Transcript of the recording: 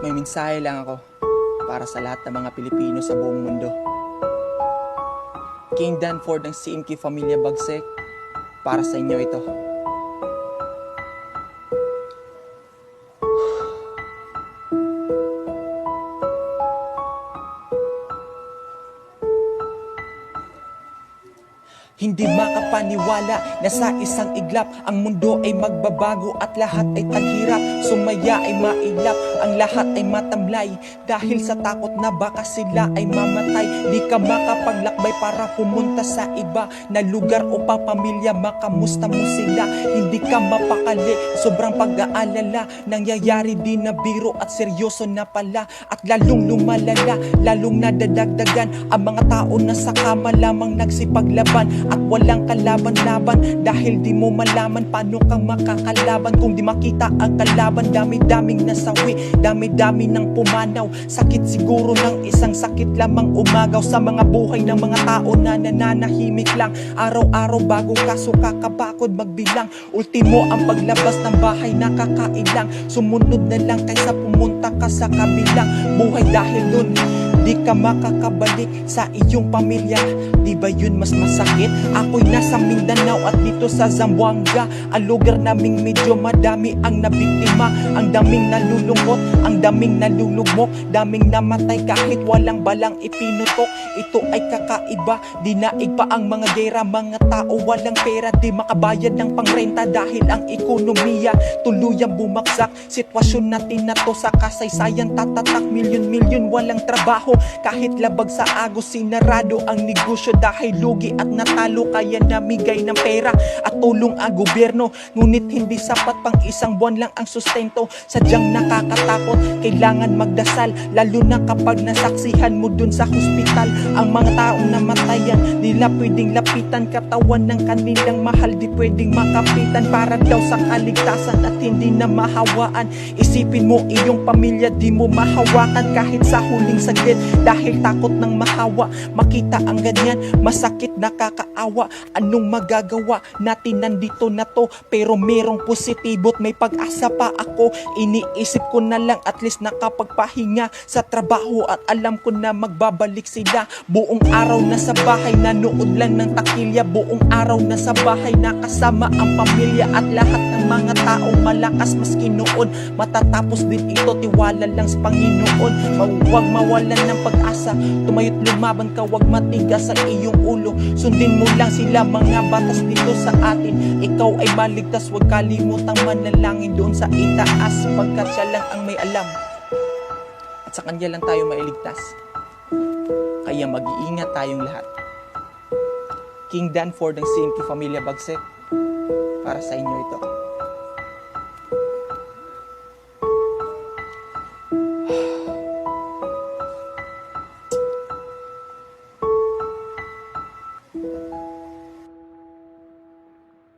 May mensahe lang ako para sa lahat ng mga Pilipino sa buong mundo. King Danford ng CMK Familia Bagsek, para sa inyo ito. Hindi makapaniwala na sa isang iglap ang mundo ay magbabago at lahat ay taghirap. Sumaya ay mailap, ang lahat ay matamlay dahil sa takot na baka sila ay mamatay. Di ka makapaglakbay para pumunta sa iba na lugar o pamilya, makamusta mo sila. Hindi ka mapakali, sobrang pag-aalala, nangyayari din na biro at seryoso na pala. At lalong lumalala, lalong nadadagdagan ang mga tao na sa kama lamang nagsipaglaban at walang kalaban-laban dahil di mo malaman paano kang makakalaban kung di makita ang kalaban. Dami-daming nasawi, dami-dami ng pumanaw, sakit siguro ng isang sakit lamang umagaw sa mga buhay ng mga tao na nananahimik lang. Araw-araw bago kaso kakabakod magbilang, ultimo ang paglabas ng bahay nakakailang. Sumunod na lang kaysa pumunta ka sa kabilang buhay dahil dun di ka makakabalik sa iyong pamilya. Di ba yun mas masakit? Ako'y nasa Mindanao at dito sa Zamboanga, ang lugar naming medyo madami ang nabiktima. Ang daming nalulungkot, ang daming nalulugmok, daming namatay kahit walang balang ipinutok. Ito ay kakaiba, dinaig pa ang mga gera. Mga tao walang pera, di makabayad ng pangrenta dahil ang ekonomiya tuluyang bumagsak. Sitwasyon natin na to sa kasaysayan tatatak, milyon-milyon walang trabaho. Kahit labag sa agos, sinarado ang negosyo dahil lugi at natalo. Kaya namigay ng pera at tulong ang gobyerno, ngunit hindi sapat pang isang buwan lang ang sustento. Sadyang nakakatakot, kailangan magdasal, lalo na kapag nasaksihan mo dun sa hospital ang mga taong namatayan. Nila pwedeng lapitan katawan ng kanilang mahal, di pwedeng makapitan para daw sa kaligtasan at hindi na mahawaan. Isipin mo iyong pamilya di mo mahawakan kahit sa huling saglit dahil takot ng mahawa. Makita ang ganyan, masakit, nakakaawa. Anong magagawa natin, nandito na to, pero merong positibo't may pag-asa pa ako. Iniisip ko na lang at least nakapagpahinga sa trabaho at alam ko na magbabalik sila. Buong araw na sa bahay, nanood lang ng takilya. Buong araw na sa bahay, nakasama ang pamilya at lahat ng mga taong malakas maski noon. Matatapos din ito, tiwala lang sa Panginoon. Huwag mawalan ng pag-asa, tumayo't lumaban ka, huwag matigas ang iyong ulo. Sundin mo lang sila, mga batas dito sa atin. Ikaw ay maligtas, huwag kalimutang manalangin doon sa itaas, pagkat siya lang ang may alam at sa kanya lang tayo mailigtas. Kaya mag-iingat tayong lahat. King Danford ng CMK Familia Bagsek, para sa inyo ito.